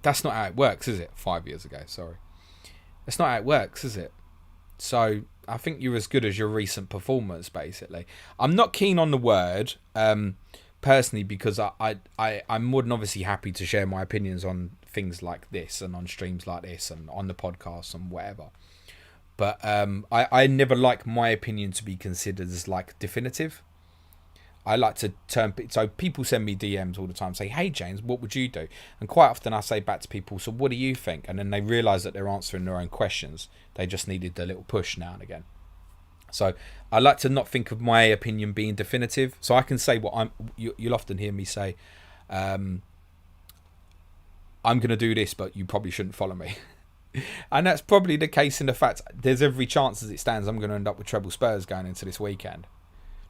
That's not how it works, is it? 5 years ago, sorry. That's not how it works, is it? So I think you're as good as your recent performance, basically. I'm not keen on the word, personally, because I'm more than obviously happy to share my opinions on things like this and on streams like this and on the podcast and whatever. But I never like my opinion to be considered as like definitive. I like to so people send me DMs all the time, say, hey James, what would you do? And quite often I say back to people, so what do you think? And then they realise that they're answering their own questions. They just needed a little push now and again. So I like to not think of my opinion being definitive. So I can say what you'll often hear me say, I'm going to do this, but you probably shouldn't follow me. And that's probably the case in the fact there's every chance as it stands I'm going to end up with treble Spurs going into this weekend.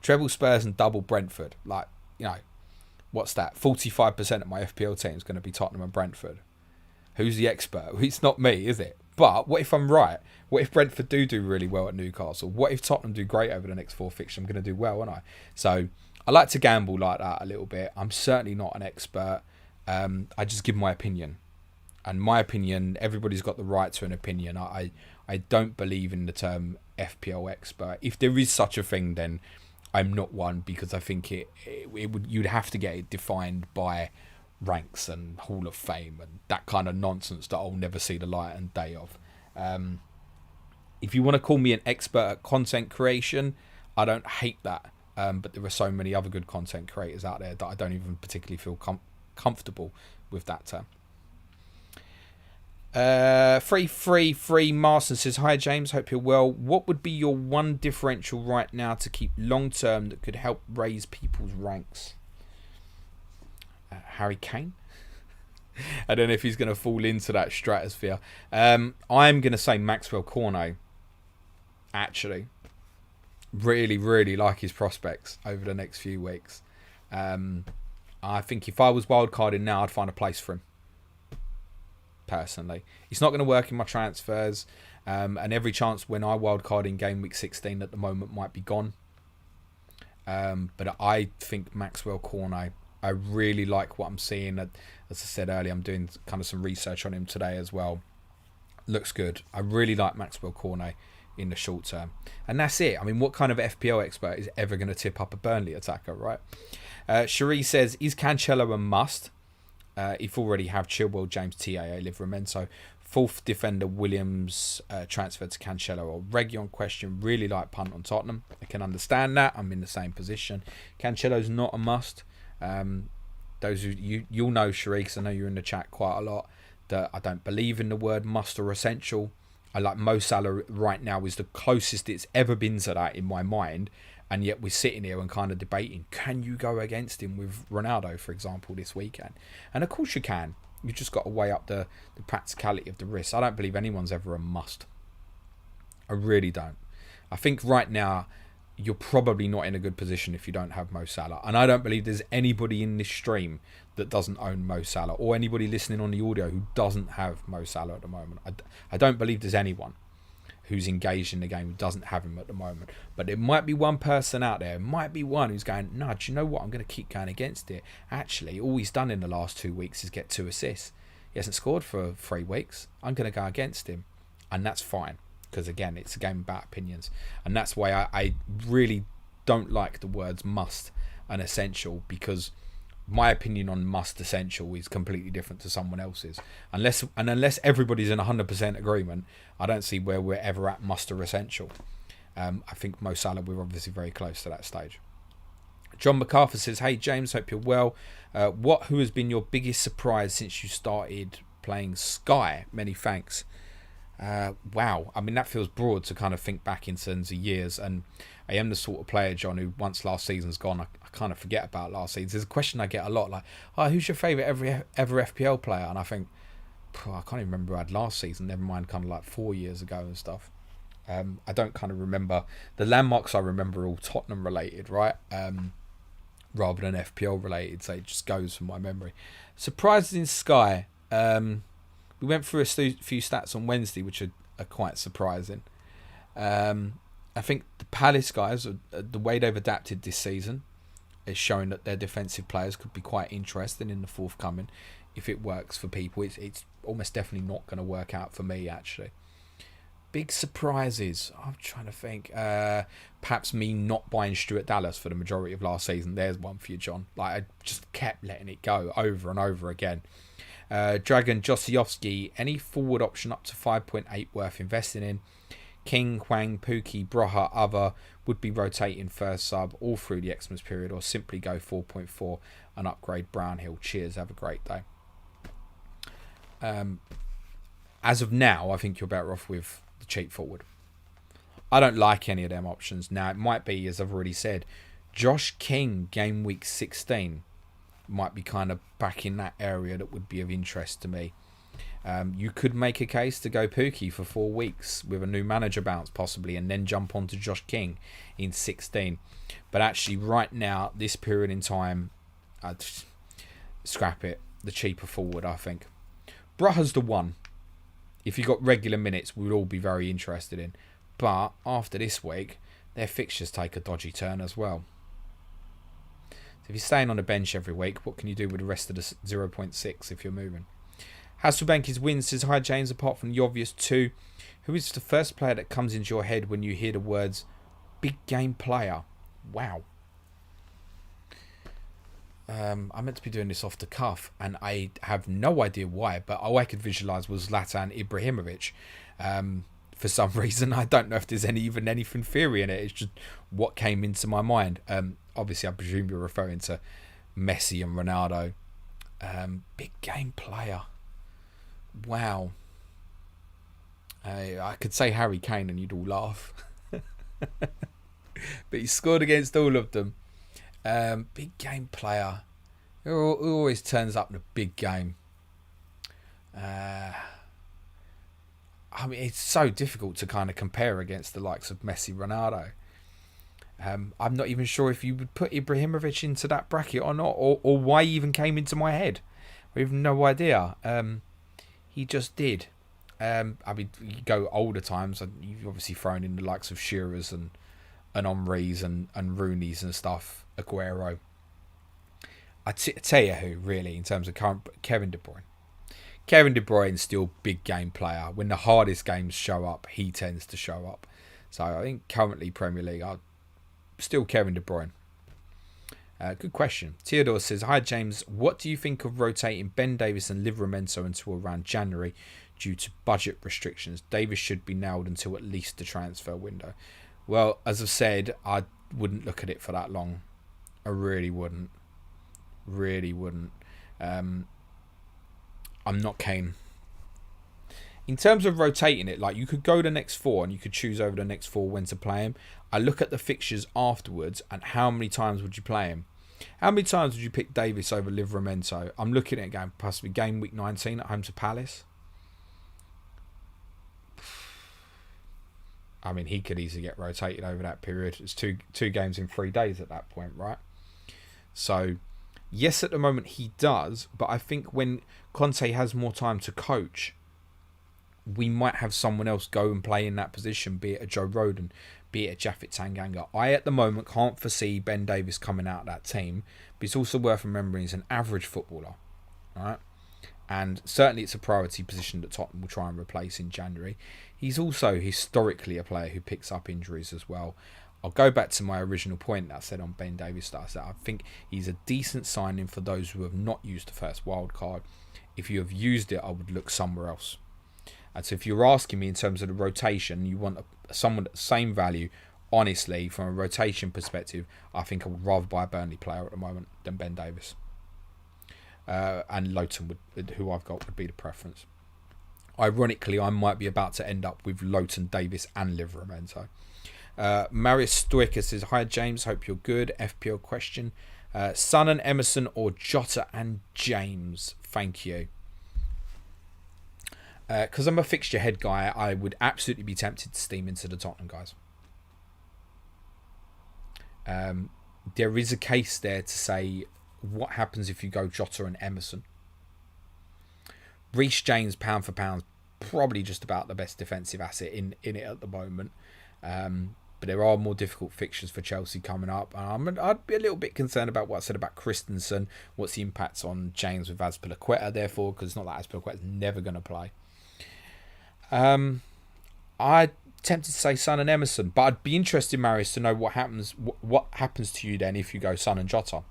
Treble Spurs and double Brentford. Like, you know, what's that? 45% of my FPL team is going to be Tottenham and Brentford. Who's the expert? It's not me, is it? But what if I'm right? What if Brentford do really well at Newcastle? What if Tottenham do great over the next 4 fixtures? I'm going to do well, aren't I? So I like to gamble like that a little bit. I'm certainly not an expert. I just give my opinion. And my opinion, everybody's got the right to an opinion. I don't believe in the term FPL expert. If there is such a thing, then I'm not one, because I think it would, you'd have to get it defined by ranks and Hall of Fame and that kind of nonsense that I'll never see the light and day of. If you want to call me an expert at content creation, I don't hate that. But there are so many other good content creators out there that I don't even particularly feel comfortable with that term. 333 Marston says, hi James, hope you're well. What would be your one differential right now to keep long term that could help raise people's ranks? Harry Kane? I don't know if he's going to fall into that stratosphere. I'm going to say Maxwell Cornet. Actually, really like his prospects over the next few weeks. I think if I was wildcarding now, I'd find a place for him. Personally, it's not going to work in my transfers, and every chance when I wildcard in game week 16 at the moment might be gone. But I think Maxwell Cornet, I really like what I'm seeing. As I said earlier, I'm doing kind of some research on him today as well. Looks good. I really like Maxwell Cornet in the short term, and that's it. I mean, what kind of FPL expert is ever going to tip up a Burnley attacker, right? Cherie says, is Cancelo a must? If already have Chilwell, James, TAA, Livramento. Fourth defender Williams transferred to Cancelo or Region question. Really like punt on Tottenham. I can understand that. I'm in the same position. Cancelo's not a must. Those who you'll know, Cherie, because I know you're in the chat quite a lot, that I don't believe in the word must or essential. I like Mo Salah right now is the closest it's ever been to that in my mind. And yet we're sitting here and kind of debating, can you go against him with Ronaldo, for example, this weekend? And of course you can. You've just got to weigh up the practicality of the risk. I don't believe anyone's ever a must. I really don't. I think right now you're probably not in a good position if you don't have Mo Salah. And I don't believe there's anybody in this stream that doesn't own Mo Salah, or anybody listening on the audio who doesn't have Mo Salah at the moment. I don't believe there's anyone who's engaged in the game who doesn't have him at the moment. But there might be one person out there, might be one who's going, no, do you know what, I'm going to keep going against it. Actually, all he's done in the last 2 weeks is get 2 assists. He hasn't scored for 3 weeks. I'm going to go against him. And that's fine, because again, it's a game about opinions. And that's why I really don't like the words must and essential, because my opinion on must essential is completely different to someone else's. Unless everybody's in 100% agreement, I don't see where we're ever at must or essential. I think Mo Salah, we're obviously very close to that stage. John MacArthur says, hey James, hope you're well. Who has been your biggest surprise since you started playing Sky? Many thanks. Wow, I mean, that feels broad to kind of think back in terms of years, and I am the sort of player, John, who once last season's gone, I kind of forget about last season. There's a question I get a lot, like, who's your favourite ever FPL player? And I think, I can't even remember who I had last season, never mind kind of like 4 years ago and stuff. I don't kind of remember. The landmarks I remember are all Tottenham related, right? Rather than FPL related, so it just goes from my memory. Surprises in Sky. We went through a few stats on Wednesday, which are quite surprising. I think the Palace guys, the way they've adapted this season, is showing that their defensive players could be quite interesting in the forthcoming. if it works for people. It's almost definitely not going to work out for me, actually. Big surprises. I'm trying to think. Perhaps me not buying Stuart Dallas for the majority of last season. There's one for you, John. Like, I just kept letting it go over and over again. Dragon Josiowski, any forward option up to 5.8 worth investing in. King, Hwang, Pookie, Broha, other would be rotating first sub all through the Xmas period, or simply go 4.4 and upgrade Brownhill. Cheers, have a great day. As of now, I think you're better off with the cheap forward. I don't like any of them options. Now, it might be, as I've already said, Josh King, game week 16, might be kind of back in that area that would be of interest to me. You could make a case to go Pookie for 4 weeks with a new manager bounce possibly, and then jump on to Josh King in 16. But actually right now, this period in time, I'd scrap it. The cheaper forward, I think. Broha's the one. If you got regular minutes, we would all be very interested in. But after this week, their fixtures take a dodgy turn as well. So if you're staying on the bench every week, what can you do with the rest of the 0.6 if you're moving? Hasselbank's wins says, hi James, apart from the obvious two, who is the first player that comes into your head when you hear the words big game player? Wow. I meant to be doing this off the cuff, and I have no idea why, but all I could visualise was Zlatan Ibrahimovic. For some reason, I don't know if there's even anything theory in it. It's just what came into my mind. Obviously, I presume you're referring to Messi and Ronaldo. Big game player. Wow. I could say Harry Kane and you'd all laugh. But he scored against all of them. Big game player. Who always turns up in a big game. I mean, it's so difficult to kind of compare against the likes of Messi, Ronaldo. I'm not even sure if you would put Ibrahimovic into that bracket or not, or why he even came into my head. I have no idea. He just did. I mean, you go older times, and you've obviously thrown in the likes of Shearers and Henry's and Rooney's and stuff, Aguero. I tell you who, really, in terms of current, Kevin De Bruyne. Kevin De Bruyne's still big game player. When the hardest games show up, he tends to show up. So I think currently Premier League, still Kevin De Bruyne. Good question. Theodore says, hi James, what do you think of rotating Ben Davies and Livramento until around January due to budget restrictions? Davies should be nailed until at least the transfer window. Well, as I've said, I wouldn't look at it for that long. I really wouldn't. Really wouldn't. I'm not Kane. In terms of rotating it, like, you could go the next 4 and you could choose over the next 4 when to play him. I look at the fixtures afterwards and how many times would you play him? How many times would you pick Davis over Livramento? I'm looking at it going possibly game week 19 at home to Palace. I mean, he could easily get rotated over that period. It's two games in 3 days at that point, right? So, yes, at the moment he does, but I think when Conte has more time to coach, we might have someone else go and play in that position, be it a Joe Rodon, be it a Japhet Tanganga. I, at the moment, can't foresee Ben Davies coming out of that team, but it's also worth remembering he's an average footballer, right? And certainly it's a priority position that Tottenham will try and replace in January. He's also historically a player who picks up injuries as well. I'll go back to my original point that I said on Ben Davies that I said I think he's a decent signing for those who have not used the first wildcard. If you have used it, I would look somewhere else. And so if you're asking me in terms of the rotation, you want someone at the same value, honestly, from a rotation perspective, I think I would rather buy a Burnley player at the moment than Ben Davies. And Lowton, who I've got, would be the preference. Ironically, I might be about to end up with Lowton, Davis and Livramento. Marius Stoica says, hi James, hope you're good. FPL question. Son and Emerson or Jota and James? Thank you. Because I'm a fixture head guy, I would absolutely be tempted to steam into the Tottenham guys. There is a case there to say, what happens if you go Jota and Emerson? Reece James, pound for pound, probably just about the best defensive asset in it at the moment. But but there are more difficult fixtures for Chelsea coming up. I'd be a little bit concerned about what I said about Christensen. What's the impact on James with Azpilicueta, therefore, because it's not that Azpilicueta's never going to play. I tempted to say Son and Emerson, but I'd be interested, Marius, to know what happens to you then if you go Son and Jota.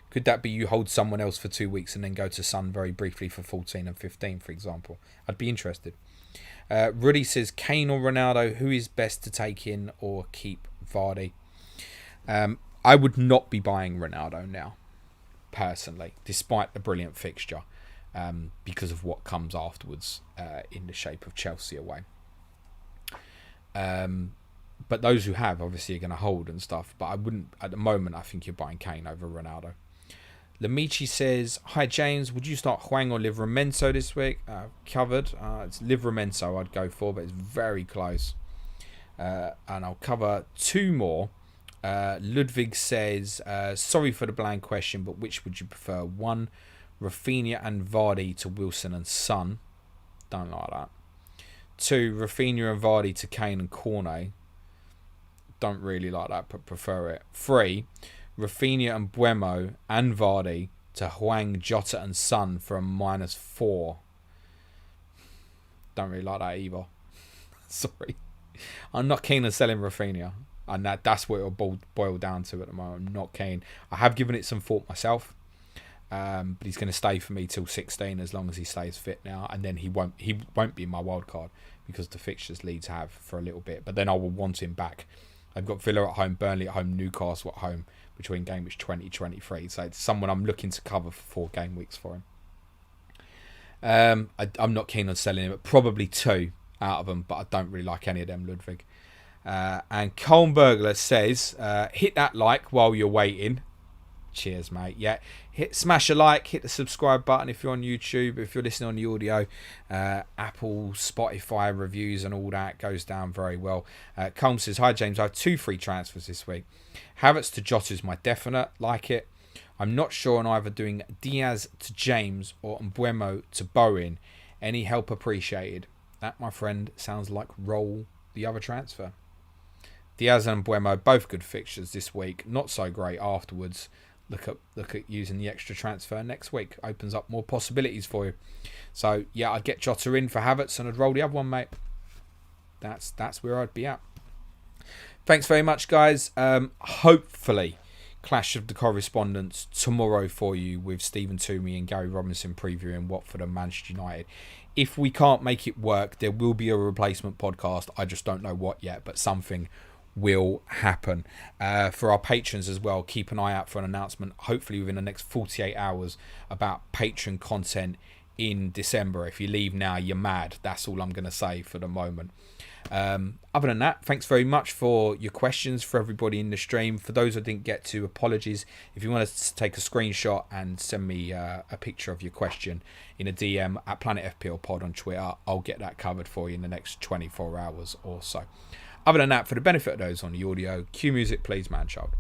Could that be you hold someone else for 2 weeks and then go to Son very briefly for 14 and 15, for example? I'd be interested. Rudy says, Kane or Ronaldo, who is best to take in or keep Vardy? I would not be buying Ronaldo now, personally, despite the brilliant fixture, because of what comes afterwards in the shape of Chelsea away. But those who have, obviously, are going to hold and stuff. But I wouldn't, at the moment, I think you're buying Kane over Ronaldo. Lamichi says, hi James, would you start Hwang or Livramento this week? Covered. It's Livramento I'd go for, but it's very close. And I'll cover 2 more. Ludwig says, sorry for the bland question, but which would you prefer? 1, Rafinha and Vardy to Wilson and Son. Don't like that. 2, Rafinha and Vardy to Kane and Cornet. Don't really like that, but prefer it. 3, Rafinha and Buemo and Vardy to Hwang, Jota and Son for a -4. Don't really like that either. Sorry. I'm not keen on selling Rafinha. And that's what it'll boil down to at the moment. I'm not keen. I have given it some thought myself. But he's going to stay for me till 16 as long as he stays fit now. And then he won't be in my wild card because the fixtures Leeds have for a little bit. But then I will want him back. I've got Villa at home, Burnley at home, Newcastle at home between game weeks 20-23. So it's someone I'm looking to cover for 4 game weeks for him. I'm not keen on selling him, but probably 2 out of them, but I don't really like any of them, Ludwig. And Colmbergler says, hit that like while you're waiting. Cheers, mate. Yeah, smash a like, hit the subscribe button if you're on YouTube. If you're listening on the audio, Apple, Spotify reviews and all that goes down very well. Colm says, hi James, I have 2 free transfers this week. Havertz to Jota is my definite, like it. I'm not sure on either doing Diaz to James or Mbuemo to Bowen. Any help appreciated. That, my friend, sounds like roll the other transfer. Diaz and Mbuemo, both good fixtures this week. Not so great afterwards. Look at using the extra transfer next week. Opens up more possibilities for you. So, yeah, I'd get Jota in for Havertz and I'd roll the other one, mate. That's where I'd be at. Thanks very much, guys. Hopefully, Clash of the Correspondents tomorrow for you with Stephen Toomey and Gary Robinson previewing Watford and Manchester United. If we can't make it work, there will be a replacement podcast. I just don't know what yet, but something will happen. For our patrons as well, keep an eye out for an announcement, hopefully within the next 48 hours, about patron content in December. If you leave now, you're mad. That's all I'm going to say for the moment. Other than that, thanks very much for your questions, for everybody in the stream. For those I didn't get to, apologies. If you want to take a screenshot and send me a picture of your question in a DM at Planet FPL Pod on Twitter, I'll get that covered for you in the next 24 hours or so. Other than that, for the benefit of those on the audio, cue music please, man child.